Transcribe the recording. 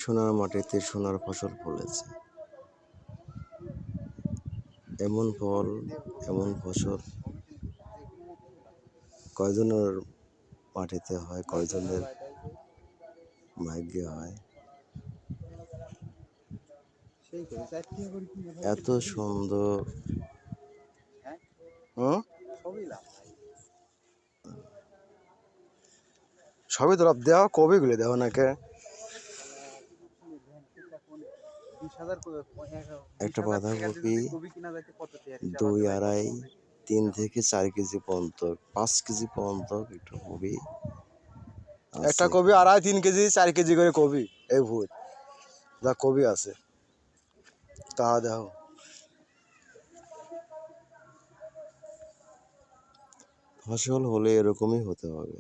সোনার মাটিতে সোনার ফসল ফলেছে। এমন ফল, এমন ফসল কয়জনের মাটিতে হয়, কয়জনের ভাগ্যে হয়। এত সুন্দর সবই তো দেওয়া, কবি গুলো দেওয়া নাকি একটা বাঁধাকপি 2, 2.5, 3 থেকে 4 কেজি পর্যন্ত, 5 কেজি পর্যন্ত একটা কবি, একটা কবি 2.5, 3 কেজি 4 কেজি করে কবি। এই ভুল যা কবি আছে তা দেখো। ফসল হলে এরকমই হতে হবে।